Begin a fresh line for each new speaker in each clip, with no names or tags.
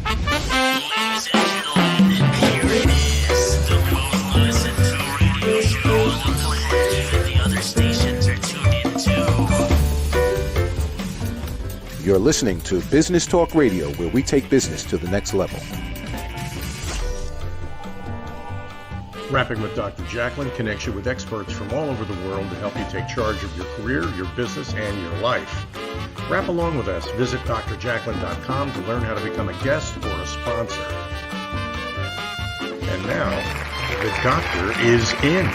Ladies and gentlemen, here it is, the most listened to radio show on the planet. Even the other stations are tuned into.
You're listening to Business Talk Radio, where we take business to the next level.
Rapping with Dr. Jacalyn connects you with experts from all over the world to help you take charge of your career, your business, and your life. Rap along with us. Visit drjacalyn.com to learn how to become a guest or a sponsor. And now, the doctor is in.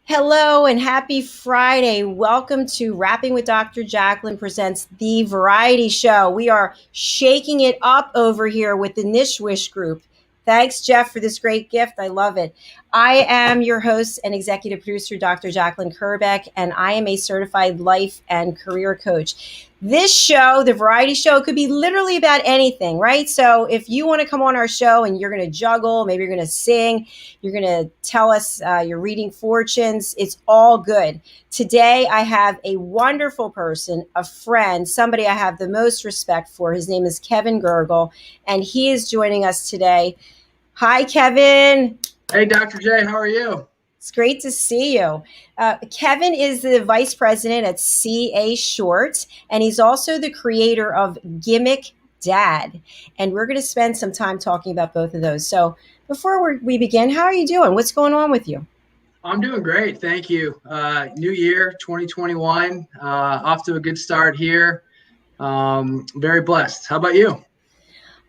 Hello and happy Friday. Welcome to Rapping with Dr. Jacalyn presents The Variety Show. We are shaking it up over here with the Niche Wish Group. Thanks, Jeff, for this great gift. I love it. I am your host and executive producer, Dr. Jacalyn Kerbeck, and I am a certified life and career coach. This show, The Variety Show, could be literally about anything, right? So if you want to come on our show and you're going to juggle, maybe you're going to sing, you're going to tell us your reading fortunes, it's all good. Today, I have a wonderful person, a friend, somebody I have the most respect for. His name is Kevin Gergel, and he is joining us today. Hi, Kevin.
Hey, Dr. J, how are you?
It's great to see you. Kevin is the vice president at CA Short, and he's also the creator of Gimmick Dad. And we're going to spend some time talking about both of those. So before we begin, how are you doing? What's going on with you?
I'm doing great. Thank you. New year, 2021, off to a good start here. Very blessed. How about you?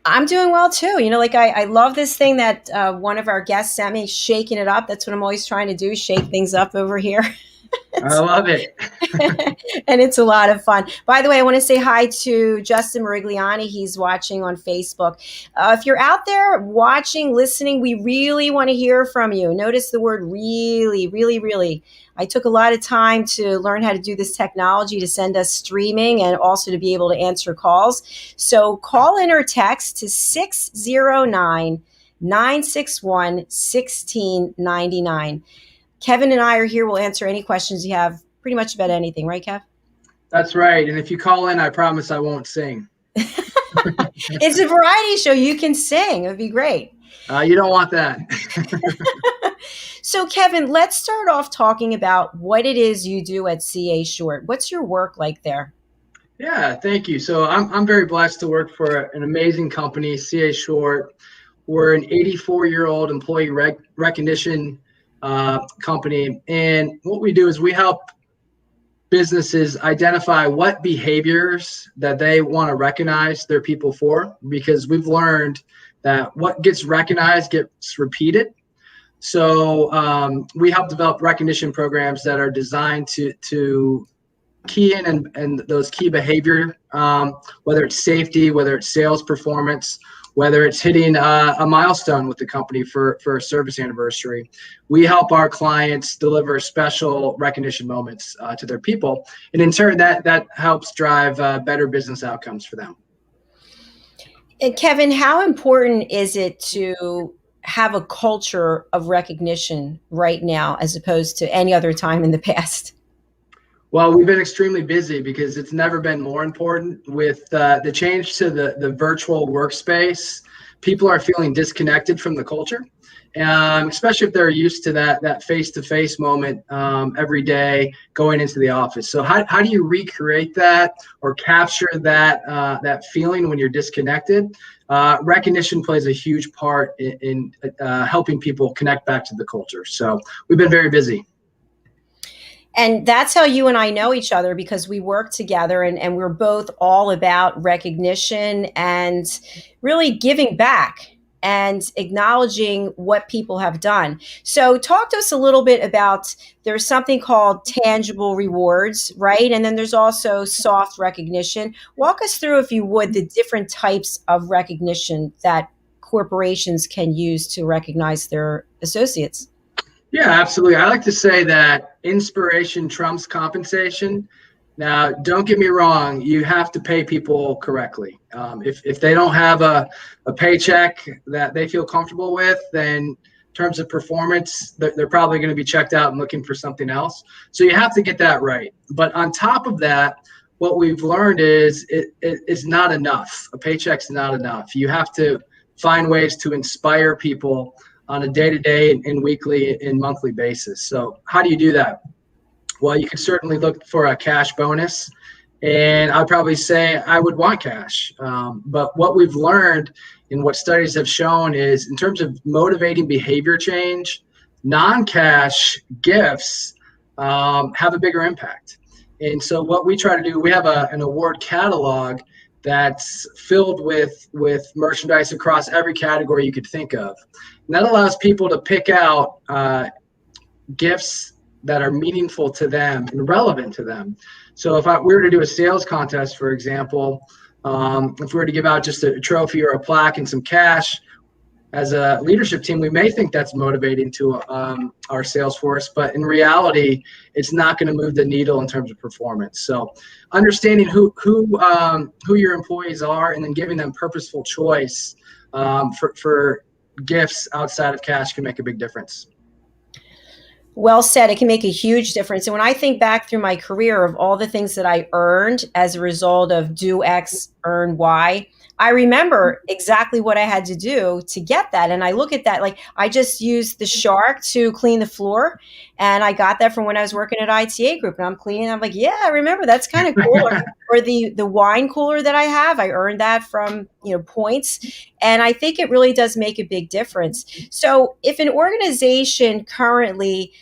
I'm doing well too. You know, like I love this thing that one of our guests sent me, shaking it up. That's what I'm always trying to do, shake things up over here.
I love it.
And it's a lot of fun. By the way, I want to say hi to Justin Marigliani. He's watching on Facebook. If you're out there watching, listening, we really want to hear from you. Notice the word really, really, really. I took a lot of time to learn how to do this technology to send us streaming and also to be able to answer calls. So call in or text to 609-961-1699. Kevin and I are here. We'll answer any questions you have pretty much about anything. Right, Kev?
That's right. And if you call in, I promise I won't sing.
It's a variety show. You can sing. It would be great.
You don't want that.
So, Kevin, let's start off talking about what it is you do at CA Short. What's your work like there?
Yeah, thank you. So I'm very blessed to work for an amazing company, CA Short. We're an 84-year-old employee recognition company. And what we do is we help businesses identify what behaviors that they want to recognize their people for, because we've learned that what gets recognized gets repeated. So we help develop recognition programs that are designed to key in and those key behavior, whether it's safety, whether it's sales performance, whether it's hitting a milestone with the company for a service anniversary. We help our clients deliver special recognition moments to their people. And in turn, that helps drive better business outcomes for them.
And Kevin, how important is it to have a culture of recognition right now as opposed to any other time in the past?
Well, we've been extremely busy because it's never been more important. With the change to the virtual workspace, people are feeling disconnected from the culture, especially if they're used to that face-to-face moment every day going into the office. So how do you recreate that or capture that feeling when you're disconnected? Recognition plays a huge part in helping people connect back to the culture. So we've been very busy.
And that's how you and I know each other, because we work together and we're both all about recognition and really giving back and acknowledging what people have done. So talk to us a little bit about, there's something called tangible rewards, right? And then there's also soft recognition. Walk us through, if you would, the different types of recognition that corporations can use to recognize their associates.
Yeah, absolutely. I like to say that inspiration trumps compensation. Now, don't get me wrong, you have to pay people correctly. If they don't have a paycheck that they feel comfortable with, then terms of performance, they're probably going to be checked out and looking for something else. So you have to get that right. But on top of that, what we've learned is it's not enough. A paycheck's not enough. You have to find ways to inspire people on a day-to-day and weekly and monthly basis. So how do you do that? Well, you can certainly look for a cash bonus. And I'd probably say I would want cash. But what we've learned and what studies have shown is in terms of motivating behavior change, non-cash gifts have a bigger impact. And so what we try to do, we have an award catalog that's filled with merchandise across every category you could think of. And that allows people to pick out gifts that are meaningful to them and relevant to them. So if we were to do a sales contest, for example, if we were to give out just a trophy or a plaque and some cash, as a leadership team, we may think that's motivating to our sales force, but in reality, it's not going to move the needle in terms of performance. So understanding who your employees are and then giving them purposeful choice for gifts outside of cash can make a big difference.
Well said. It can make a huge difference. And when I think back through my career of all the things that I earned as a result of do X, earn Y, I remember exactly what I had to do to get that. And I look at that, like I just used the Shark to clean the floor. And I got that from when I was working at ITA Group and I'm cleaning. I'm like, yeah, I remember, that's kind of cool. Or the wine cooler that I have, I earned that from, points. And I think it really does make a big difference. So if an organization currently,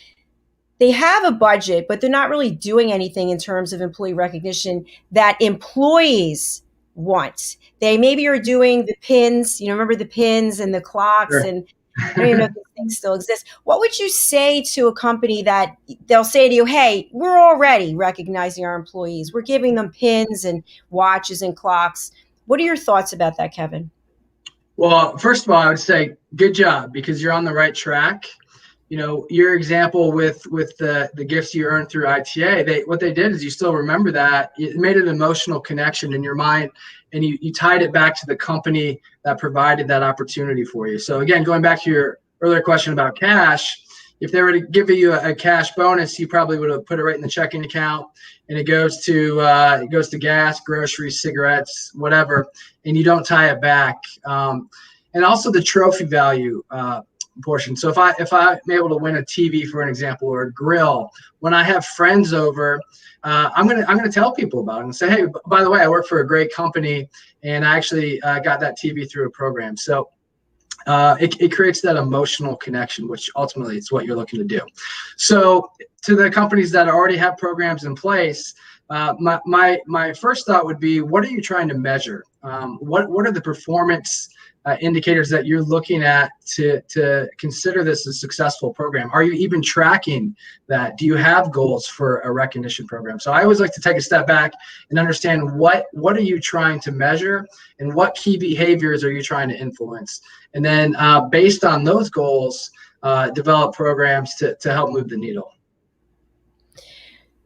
they have a budget, but they're not really doing anything in terms of employee recognition that employees want. They maybe are doing the pins, remember the pins and the clocks, sure. And I don't even know if these things still exist. What would you say to a company that they'll say to you, hey, we're already recognizing our employees. We're giving them pins and watches and clocks. What are your thoughts about that, Kevin?
Well, first of all, I would say good job because you're on the right track. Your example with the gifts you earned through ITA, what they did is you still remember that. It made an emotional connection in your mind, and you tied it back to the company that provided that opportunity for you. So again, going back to your earlier question about cash, if they were to give you a cash bonus, you probably would have put it right in the checking account, and it goes to gas, groceries, cigarettes, whatever, and you don't tie it back. And also the trophy value portion. So if I'm able to win a TV, for an example, or a grill, when I have friends over, I'm gonna tell people about it and say, hey, by the way, I work for a great company, and I actually got that TV through a program. So it creates that emotional connection, which ultimately is what you're looking to do. So to the companies that already have programs in place, my first thought would be, what are you trying to measure? What are the performance indicators that you're looking at to consider this a successful program? Are you even tracking that? Do you have goals for a recognition program? So I always like to take a step back and understand what are you trying to measure and what key behaviors are you trying to influence? And then based on those goals, develop programs to help move the needle.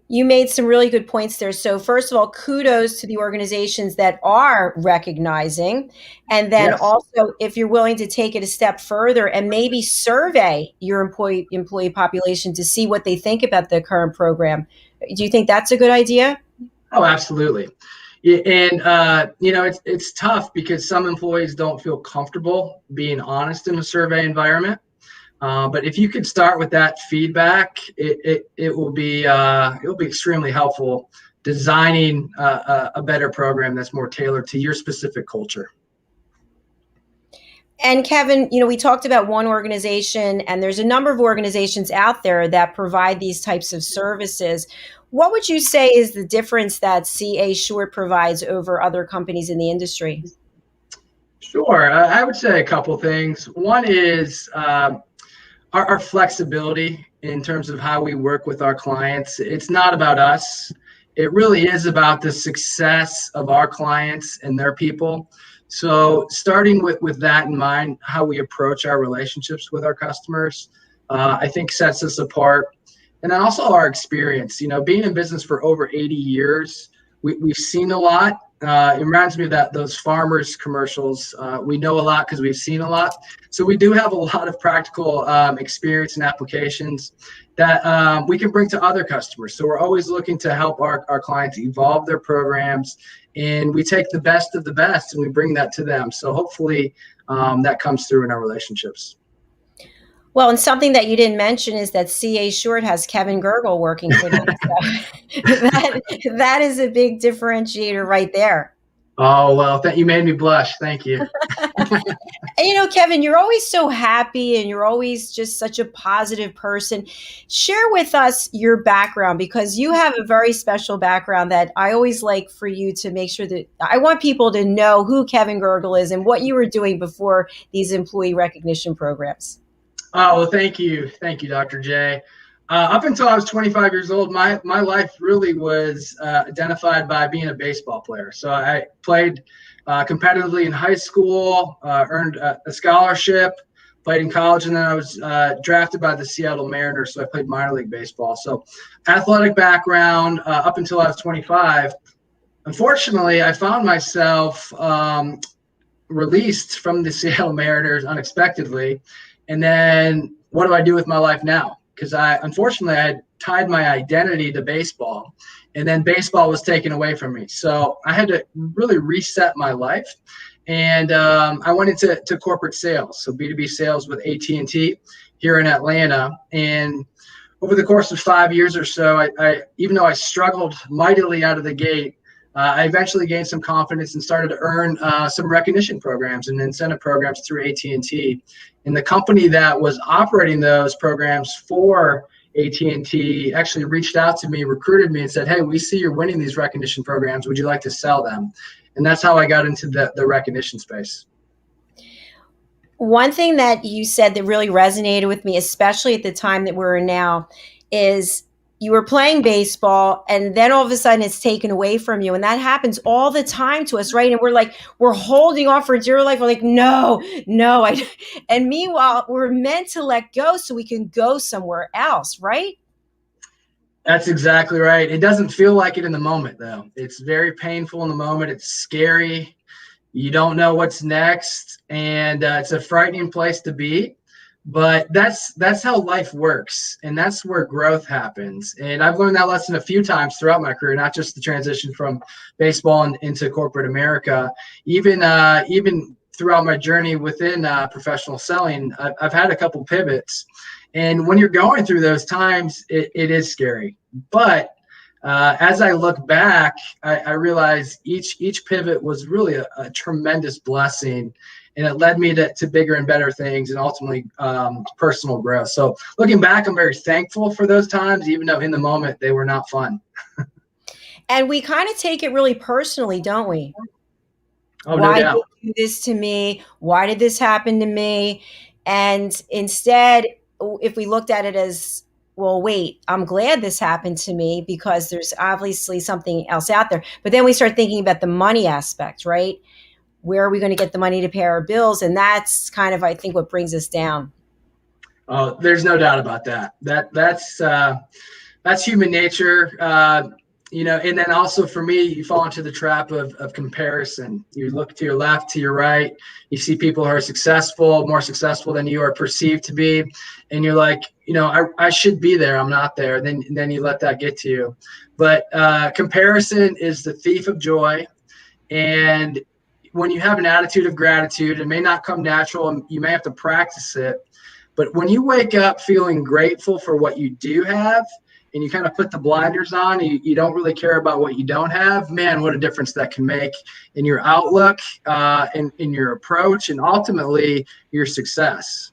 You made some really good points there. So first of all, kudos to the organizations that are recognizing. And then also, if you're willing to take it a step further and maybe survey your employee population to see what they think about the current program. Do you think that's a good idea?
Oh, absolutely. And, it's tough because some employees don't feel comfortable being honest in a survey environment. But if you could start with that feedback, it will be extremely helpful designing a better program that's more tailored to your specific culture.
And Kevin, we talked about one organization, and there's a number of organizations out there that provide these types of services. What would you say is the difference that CA Short provides over other companies in the industry?
Sure, I would say a couple things. One is our flexibility in terms of how we work with our clients. It's not about us. It really is about the success of our clients and their people. So starting with that in mind, how we approach our relationships with our customers, I think sets us apart. And then also our experience, being in business for over 80 years, we've seen a lot. It reminds me of those farmers commercials. We know a lot because we've seen a lot. So we do have a lot of practical experience and applications that we can bring to other customers. So we're always looking to help our clients evolve their programs, and we take the best of the best and we bring that to them. So hopefully that comes through in our relationships.
Well, and something that you didn't mention is that CA Short has Kevin Gergel working for them. So that is a big differentiator right there.
Oh, well, you made me blush. Thank you.
And Kevin, you're always so happy and you're always just such a positive person. Share with us your background, because you have a very special background that I always like for you to make sure that I want people to know who Kevin Gergel is and what you were doing before these employee recognition programs.
Oh, well, thank you. Thank you, Dr. J. Up until I was 25 years old, my life really was identified by being a baseball player. So I played competitively in high school, earned a scholarship, played in college, and then I was drafted by the Seattle Mariners. So I played minor league baseball. So athletic background up until I was 25. Unfortunately, I found myself released from the Seattle Mariners unexpectedly. And then what do I do with my life now? Because unfortunately, I had tied my identity to baseball, and then baseball was taken away from me. So I had to really reset my life. And I went into corporate sales, so B2B sales with AT&T here in Atlanta. And over the course of 5 years or so, I even though I struggled mightily out of the gate, I eventually gained some confidence and started to earn some recognition programs and incentive programs through AT&T. And the company that was operating those programs for AT&T actually reached out to me, recruited me, and said, "Hey, we see you're winning these recognition programs. Would you like to sell them?" And that's how I got into the recognition space.
One thing that you said that really resonated with me, especially at the time that we're in now, is you were playing baseball and then all of a sudden it's taken away from you. And that happens all the time to us, right? And we're holding on for dear life. We're like, no. And meanwhile, we're meant to let go so we can go somewhere else, right?
That's exactly right. It doesn't feel like it in the moment, though. It's very painful in the moment. It's scary. You don't know what's next. And it's a frightening place to be. But that's how life works, and that's where growth happens. And I've learned that lesson a few times throughout my career, not just the transition from baseball into corporate America. Even throughout my journey within professional selling, I've had a couple pivots. And when you're going through those times, it is scary. But as I look back, I realize each pivot was really a tremendous blessing. And it led me to bigger and better things and ultimately personal growth. So looking back, I'm very thankful for those times, even though in the moment they were not fun.
And we kind of take it really personally, don't we?
Oh,
Why
no doubt.
did you do this to me? Why did this happen to me? And instead, if we looked at it as, well, wait, I'm glad this happened to me because there's obviously something else out there. But then we start thinking about the money aspect, right? Where are we going to get the money to pay our bills? And that's kind of, I think, what brings us down.
Oh, there's no doubt about that. That's human nature. And then also for me, you fall into the trap of comparison. You look to your left, to your right, you see people who are successful, more successful than you are perceived to be. And you're like, I should be there. I'm not there. Then you let that get to you. But comparison is the thief of joy. And when you have an attitude of gratitude, it may not come natural and you may have to practice it. But when you wake up feeling grateful for what you do have and you kind of put the blinders on, you don't really care about what you don't have, man, what a difference that can make in your outlook, in your approach, and ultimately your success.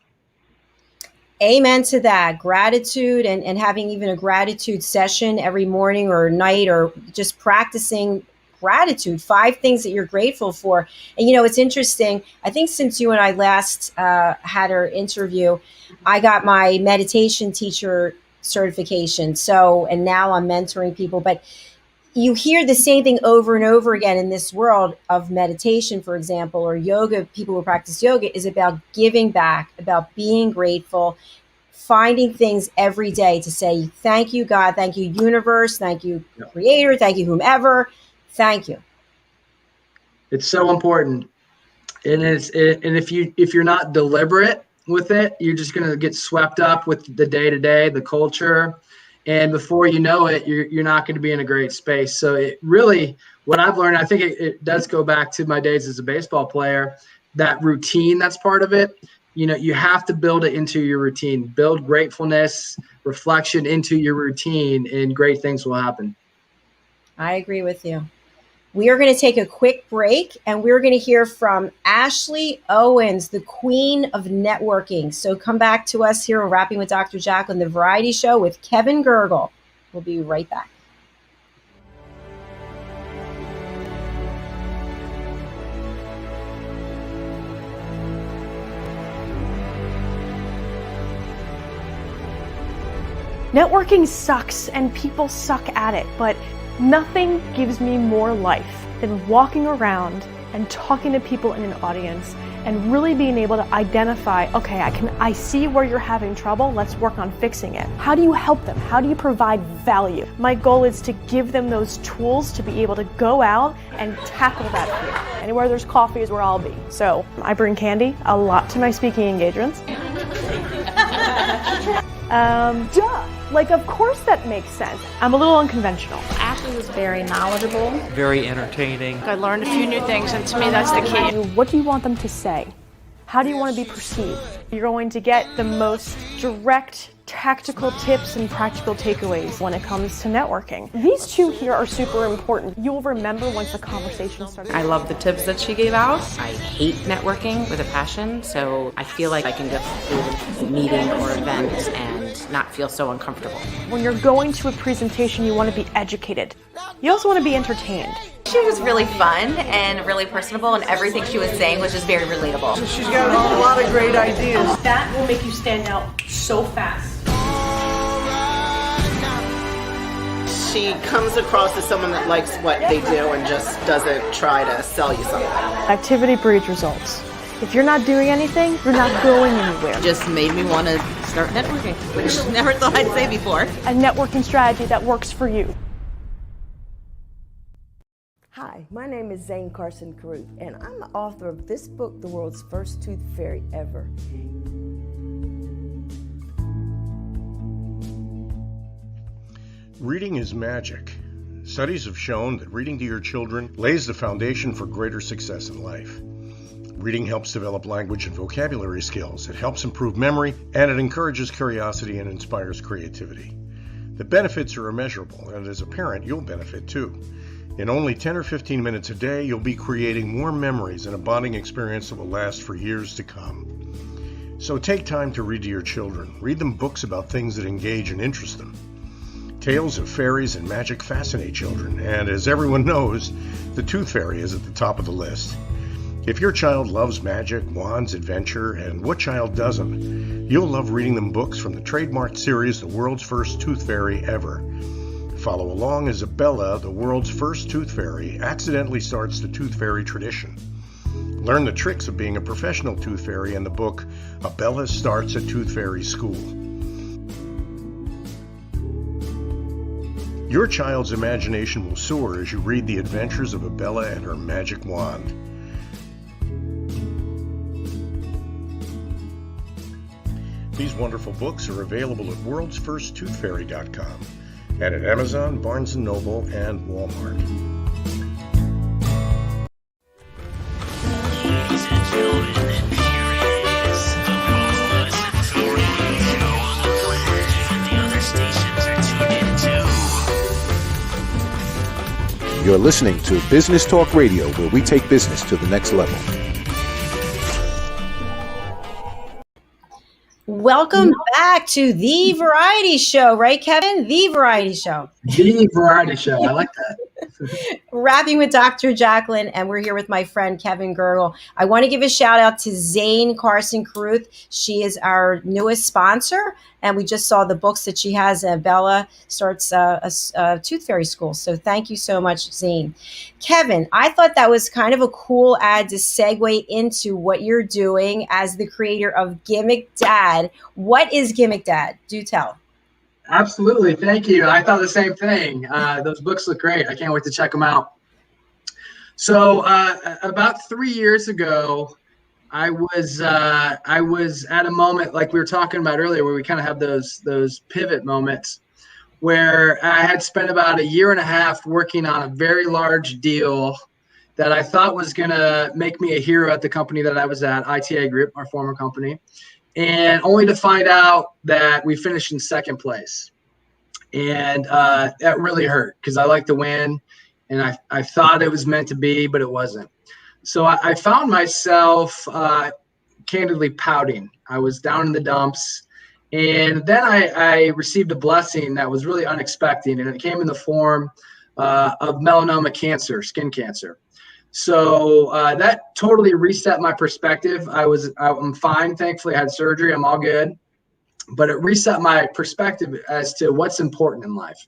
Amen to that. Gratitude and having even a gratitude session every morning or night, or just practicing gratitude, 5 things that you're grateful for. And it's interesting. I think since you and I last had our interview, I got my meditation teacher certification. And now I'm mentoring people, but you hear the same thing over and over again in this world of meditation, for example, or yoga. People who practice yoga is about giving back, about being grateful, finding things every day to say, thank you, God, thank you, universe, thank you, creator, thank you, whomever. Thank you.
It's so important. And if you're not deliberate with it, you're just going to get swept up with the day-to-day, the culture. And before you know it, you're not going to be in a great space. So it really, what I've learned, I think it does go back to my days as a baseball player, that routine, that's part of it. You have to build it into your routine, build gratefulness, reflection into your routine, and great things will happen.
I agree with you. We are going to take a quick break, and we're going to hear from Ashley Owens, the queen of networking. So come back to us here on Rapping with Dr. Jacalyn, the variety show with Kevin Gergel. We'll be right back.
Networking sucks and people suck at it, but nothing gives me more life than walking around and talking to people in an audience and really being able to identify, okay, I see where you're having trouble, let's work on fixing it. How do you help them? How do you provide value? My goal is to give them those tools to be able to go out and tackle that fear. Anywhere there's coffee is where I'll be. So I bring candy a lot to my speaking engagements. Like, of course that makes sense. I'm a little unconventional.
Ashley was very knowledgeable.
Very entertaining.
I learned a few new things, and to me that's the key.
What do you want them to say? How do you want to be perceived? You're going to get the most direct, tactical tips and practical takeaways when it comes to networking. These two here are super important. You'll remember once the conversation starts.
I love the tips that she gave out. I hate networking with a passion, so I feel like I can go through a meeting or event and not feel so uncomfortable.
When you're going to a presentation, you want to be educated. You also want to be entertained.
She was really fun and really personable, and everything she was saying was just very relatable.
She's got a lot of great ideas.
That will make you stand out so fast.
She comes across as someone that likes what they do and just doesn't try to sell you something.
Activity breeds results. If you're not doing anything, you're not going anywhere.
Just made me want to start networking, which I never thought I'd say before.
A networking strategy that works for you.
Hi, my name is Zane Carson Caruth, and I'm the author of this book, The World's First Tooth Fairy Ever.
Reading is magic. Studies have shown that reading to your children lays the foundation for greater success in life. Reading helps develop language and vocabulary skills. It helps improve memory, and it encourages curiosity and inspires creativity. The benefits are immeasurable, and as a parent, you'll benefit too. In only 10 or 15 minutes a day, you'll be creating more memories and a bonding experience that will last for years to come. So take time to read to your children. Read them books about things that engage and interest them. Tales of fairies and magic fascinate children, and as everyone knows, the Tooth Fairy is at the top of the list. If your child loves magic, wands, adventure, and what child doesn't, you'll love reading them books from the trademarked series, The World's First Tooth Fairy Ever. Follow along as Bella, the world's first tooth fairy, accidentally starts the tooth fairy tradition. Learn the tricks of being a professional tooth fairy in the book, Bella Starts a Tooth Fairy School. Your child's imagination will soar as you read the adventures of Bella and her magic wand. These wonderful books are available at worldsfirsttoothfairy.com and at Amazon, Barnes & Noble, and Walmart.
Ladies and gentlemen, here it is, the most listened to radio show on the planet that the other stations are tuned into.
You're listening to Business Talk Radio, where we take business to the next level.
Welcome back to the variety show, right, Kevin? The variety show.
The variety show. I like that.
Rapping with Dr. Jacalyn, and we're here with my friend Kevin Gergel. I want to give a shout out to Zane Carson Caruth. She is our newest sponsor, and we just saw the books that she has. Bella starts a tooth fairy school. So thank you so much, Zane. Kevin, I thought that was kind of a cool ad to segue into what you're doing as the creator of Gimmick Dad. What is Gimmick Dad? Do tell.
Absolutely. Thank you. I thought the same thing. Those books look great. I can't wait to check them out. So about 3 years ago, I was at a moment like we were talking about earlier, where we kind of have those pivot moments, where I had spent about a year and a half working on a very large deal that I thought was going to make me a hero at the company that I was at, ITA Group, our former company, and only to find out that we finished in second place. And that really hurt because I like to win, and I thought it was meant to be, but it wasn't. So I found myself candidly pouting. I was down in the dumps. And then I received a blessing that was really unexpected, and it came in the form of melanoma cancer, skin cancer. So that totally reset my perspective. I'm fine. Thankfully, I had surgery. I'm all good. But it reset my perspective as to what's important in life.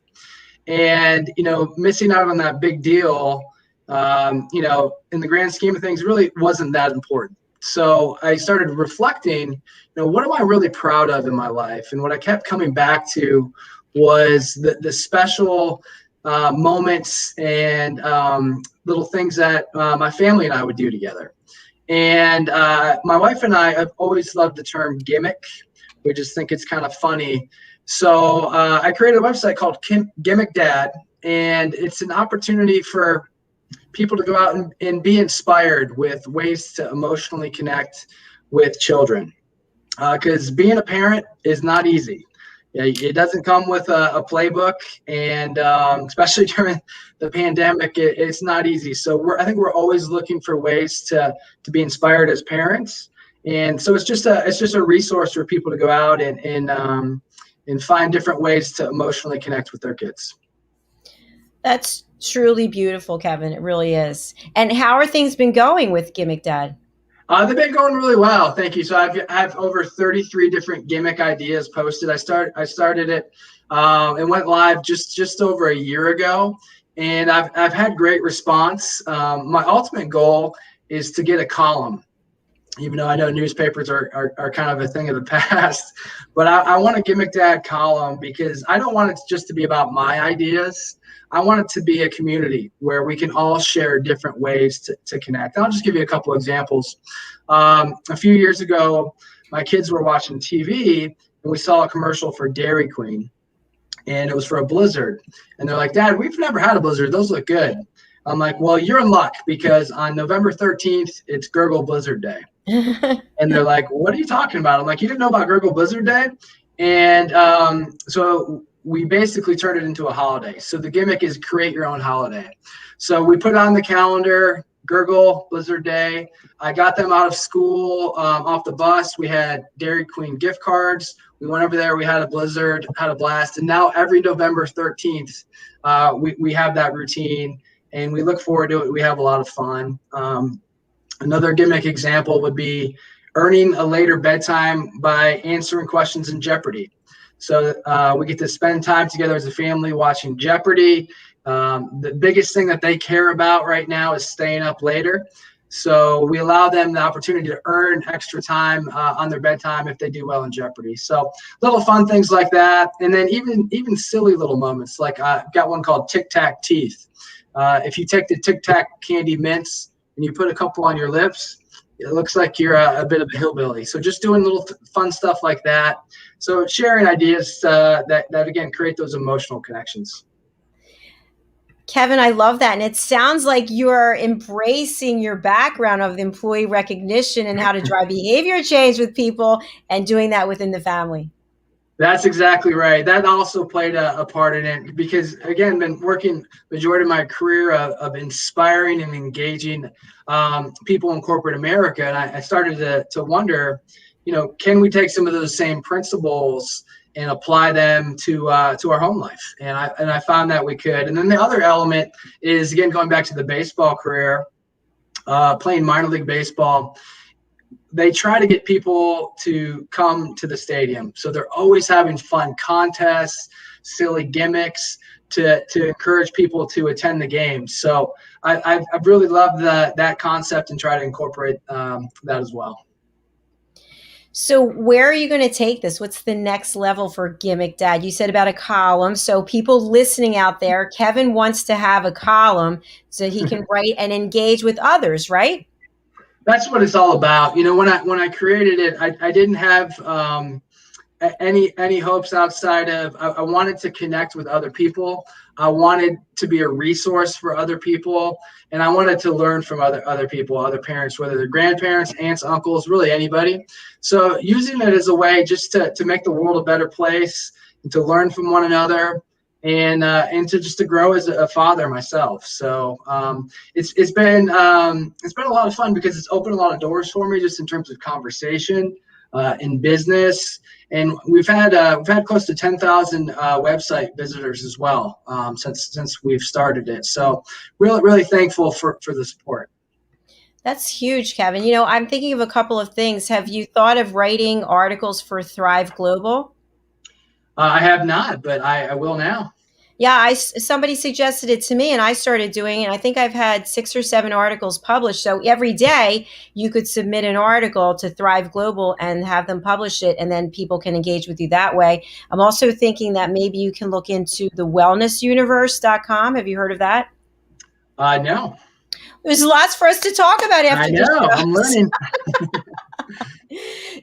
And, missing out on that big deal, in the grand scheme of things, really wasn't that important. So I started reflecting, what am I really proud of in my life? And what I kept coming back to was the special moments and little things that my family and I would do together. And my wife and I have always loved the term gimmick. We just think it's kind of funny. So I created a website called Gimmick Dad, and it's an opportunity for people to go out and be inspired with ways to emotionally connect with children. Because being a parent is not easy. It doesn't come with a playbook, and especially during the pandemic, it's not easy. So I think we're always looking for ways to be inspired as parents. And so it's just a resource for people to go out and find different ways to emotionally connect with their kids.
That's truly beautiful, Kevin. It really is. And how are things been going with Gimmick Dad?
They've been going really well. Thank you. So I have over 33 different gimmick ideas posted. I started it and went live just over a year ago, and I've had great response. My ultimate goal is to get a column. Even though I know newspapers are kind of a thing of the past, but I want a Gimmick Dad column because I don't want it just to be about my ideas. I want it to be a community where we can all share different ways to connect. And I'll just give you a couple examples. A few years ago, my kids were watching TV, and we saw a commercial for Dairy Queen, and it was for a Blizzard. And they're like, "Dad, we've never had a Blizzard. Those look good." I'm like, "Well, you're in luck because on November 13th, it's Gergel Blizzard Day." And they're like, "What are you talking about?" I'm like, "You didn't know about Gergel Blizzard Day?" And so we basically turned it into a holiday. So the gimmick is create your own holiday. So we put on the calendar, Gergel Blizzard Day. I got them out of school, off the bus. We had Dairy Queen gift cards. We went over there. We had a Blizzard, had a blast. And now every November 13th, we have that routine, and we look forward to it. We have a lot of fun. Another gimmick example would be earning a later bedtime by answering questions in Jeopardy. So we get to spend time together as a family watching Jeopardy. The biggest thing that they care about right now is staying up later. So we allow them the opportunity to earn extra time on their bedtime if they do well in Jeopardy. So little fun things like that. And then even silly little moments, like I've got one called Tic Tac Teeth. If you take the Tic Tac candy mints and you put a couple on your lips, it looks like you're a bit of a hillbilly. So just doing little fun stuff like that. So sharing ideas that again, create those emotional connections.
Kevin, I love that. And it sounds like you're embracing your background of employee recognition and how to drive behavior change with people and doing that within the family.
That's exactly right. That also played a part in it because, again, been working majority of my career of inspiring and engaging people in corporate America. And I started to wonder, can we take some of those same principles and apply them to our home life? And I found that we could. And then the other element is, again, going back to the baseball career, playing minor league baseball. They try to get people to come to the stadium. So they're always having fun contests, silly gimmicks to encourage people to attend the games. So I've really loved that concept and try to incorporate that as well.
So where are you going to take this? What's the next level for Gimmick Dad? You said about a column. So people listening out there, Kevin wants to have a column so he can write and engage with others, right?
That's what it's all about. When I created it, I didn't have any hopes outside of I wanted to connect with other people. I wanted to be a resource for other people, and I wanted to learn from other people, other parents, whether they're grandparents, aunts, uncles, really anybody. So using it as a way just to make the world a better place and to learn from one another, and to grow as a father myself. So it's been a lot of fun because it's opened a lot of doors for me just in terms of conversation in business. And we've had close to 10,000 website visitors as well since we've started it. So really thankful for the support.
That's huge, Kevin. I'm thinking of a couple of things. Have you thought of writing articles for Thrive Global?
I have not, but I will now.
Yeah, somebody suggested it to me and I started doing it. I think I've had 6 or 7 articles published. So every day you could submit an article to Thrive Global and have them publish it, and then people can engage with you that way. I'm also thinking that maybe you can look into the wellnessuniverse.com. Have you heard of that?
No.
There's lots for us to talk about after
I know, I'm learning.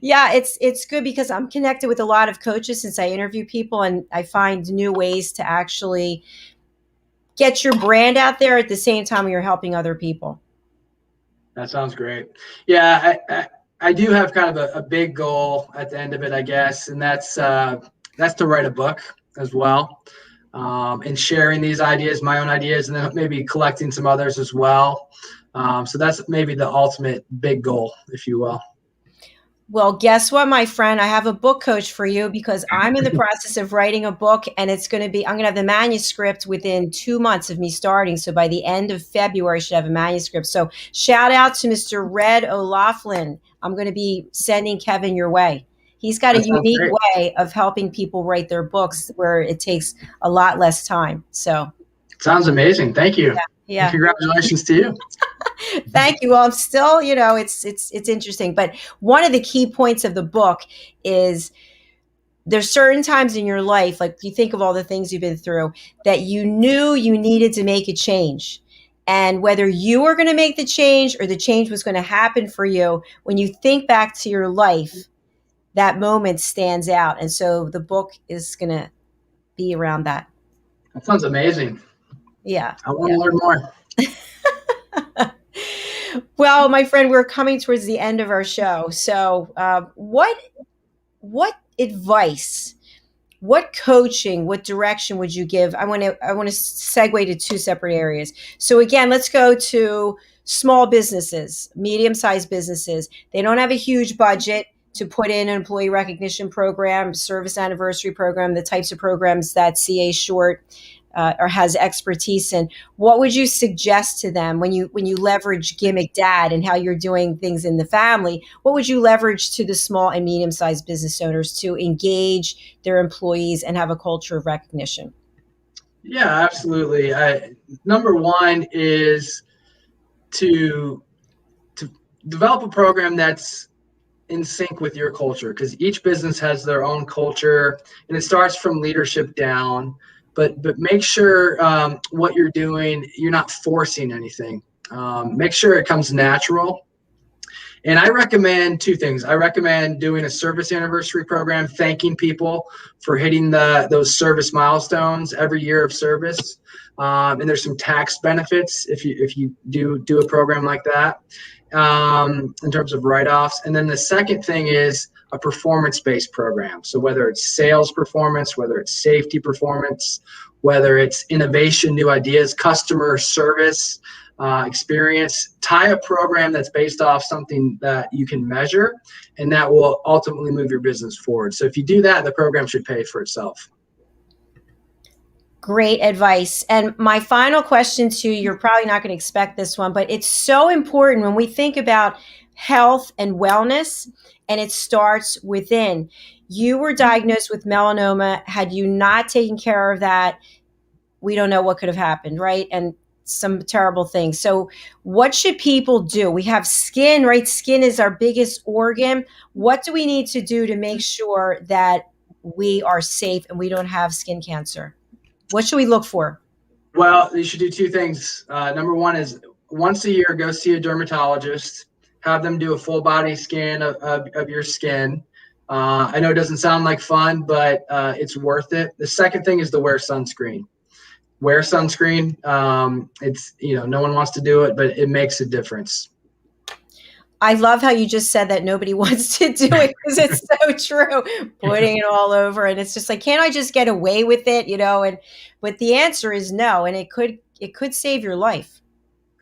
Yeah, it's good because I'm connected with a lot of coaches since I interview people, and I find new ways to actually get your brand out there at the same time you're helping other people.
That sounds great. Yeah, I do have kind of a big goal at the end of it, I guess, and that's to write a book as well, and sharing these ideas, my own ideas, and then maybe collecting some others as well. So that's maybe the ultimate big goal, if you will.
Well, guess what, my friend? I have a book coach for you because I'm in the process of writing a book, and I'm going to have the manuscript within 2 months of me starting. So by the end of February, I should have a manuscript. So shout out to Mr. Red O'Laughlin. I'm going to be sending Kevin your way. He's got a unique way of helping people write their books where it takes a lot less time. So
sounds amazing. Thank you.
Yeah.
And congratulations to you.
Thank you. Well, I'm still, it's interesting. But one of the key points of the book is there's certain times in your life, like you think of all the things you've been through, that you knew you needed to make a change. And whether you were going to make the change or the change was going to happen for you, when you think back to your life, that moment stands out. And so the book is going to be around that.
That sounds amazing.
Yeah.
I want to learn more.
Well, my friend, we're coming towards the end of our show. So what advice, what coaching, what direction would you give? I want to segue to 2 separate areas. So again, let's go to small businesses, medium-sized businesses. They don't have a huge budget to put in an employee recognition program, service anniversary program, the types of programs that CA Short or has expertise in. What would you suggest to them when you leverage Gimmick Dad and how you're doing things in the family? What would you leverage to the small and medium-sized business owners to engage their employees and have a culture of recognition?
Yeah, absolutely. Number one is to develop a program that's in sync with your culture, because each business has their own culture, and it starts from leadership down. But make sure what you're doing, you're not forcing anything. Make sure it comes natural. And I recommend 2 things. I recommend doing a service anniversary program, thanking people for hitting those service milestones every year of service. And there's some tax benefits if you do a program like that in terms of write-offs. And then the second thing is a performance-based program. So whether it's sales performance, whether it's safety performance, whether it's innovation, new ideas, customer service experience, tie a program that's based off something that you can measure, and that will ultimately move your business forward. So if you do that, the program should pay for itself.
Great advice. And my final question to you, you're probably not going to expect this one, but it's so important when we think about health and wellness, and it starts within. You were diagnosed with melanoma. Had you not taken care of that, we don't know what could have happened, right? And some terrible things. So what should people do? We have skin, right? Skin is our biggest organ. What do we need to do to make sure that we are safe and we don't have skin cancer? What should we look for?
Well, you should do two things. Number one is once a year, go see a dermatologist, have them do a full body scan of your skin. I know it doesn't sound like fun, but it's worth it. The second thing is to wear sunscreen. Wear sunscreen. It's, no one wants to do it, but it makes a difference.
I love how you just said that nobody wants to do it, because it's so true. Putting it all over, and it's just like, can't I just get away with it? But the answer is no, and it could save your life.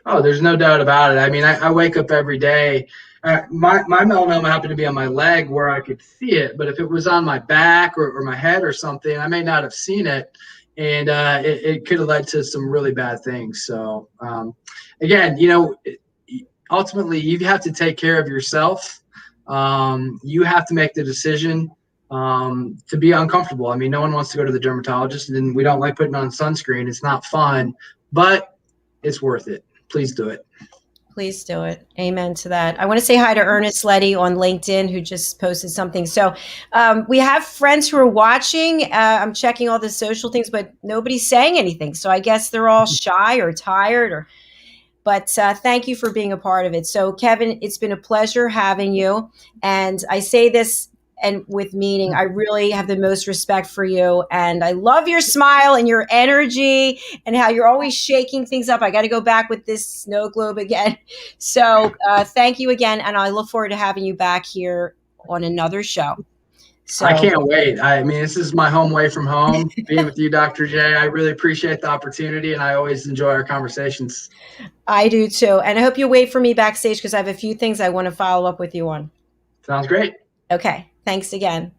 Oh, there's no doubt about it. I mean, I wake up every day. My melanoma happened to be on my leg where I could see it, but if it was on my back or my head or something, I may not have seen it, and it could have led to some really bad things. So again, ultimately you have to take care of yourself. You have to make the decision to be uncomfortable. I mean, no one wants to go to the dermatologist, and we don't like putting on sunscreen. It's not fun, but it's worth it. Please do it.
Please do it. Amen to that. I want to say hi to Ernest Letty on LinkedIn, who just posted something. So we have friends who are watching. I'm checking all the social things, but nobody's saying anything. So I guess they're all shy or tired. But thank you for being a part of it. So Kevin, it's been a pleasure having you. And I say this and with meaning, I really have the most respect for you. And I love your smile and your energy and how you're always shaking things up. I got to go back with this snow globe again. So thank you again. And I look forward to having you back here on another show. So,
I can't wait. I mean, this is my home away from home, being with you, Dr. J. I really appreciate the opportunity, and I always enjoy our conversations.
I do too. And I hope you wait for me backstage, because I have a few things I want to follow up with you on.
Sounds great.
Okay. Thanks again.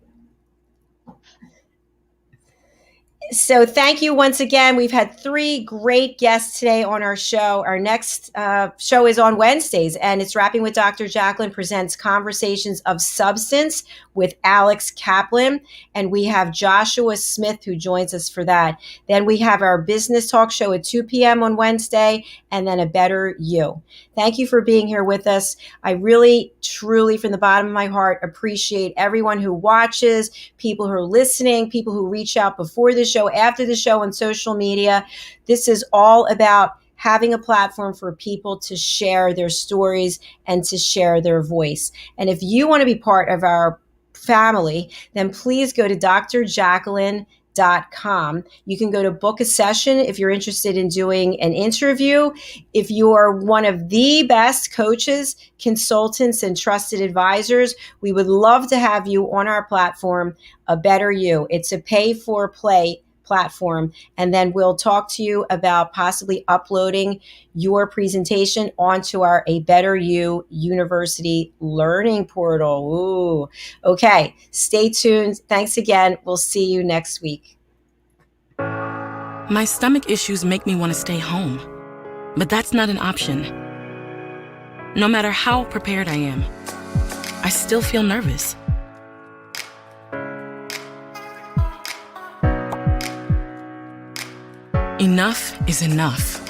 So thank you once again. We've had 3 great guests today on our show. Our next show is on Wednesdays, and it's Rapping with Dr. Jacalyn presents Conversations of Substance with Alex Kaplan. And we have Joshua Smith who joins us for that. Then we have our business talk show at 2 p.m. on Wednesday, and then A Better You. Thank you for being here with us. I really, truly, from the bottom of my heart, appreciate everyone who watches, people who are listening, people who reach out before the show, after the show on social media. This is all about having a platform for people to share their stories and to share their voice. And if you want to be part of our family, then please go to drjacalyn.com. You can go to book a session if you're interested in doing an interview. If you are one of the best coaches, consultants, and trusted advisors, we would love to have you on our platform, A Better You. It's a pay-for-play platform, and then we'll talk to you about possibly uploading your presentation onto our A Better You University Learning Portal. Ooh. Okay, stay tuned. Thanks again. We'll see you next week.
My stomach issues make me want to stay home, but that's not an option. No matter how prepared I am, I still feel nervous. Enough is enough.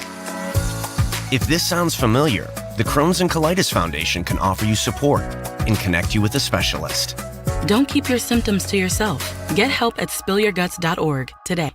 If this sounds familiar, the Crohn's and Colitis Foundation can offer you support and connect you with a specialist.
Don't keep your symptoms to yourself. Get help at spillyourguts.org today.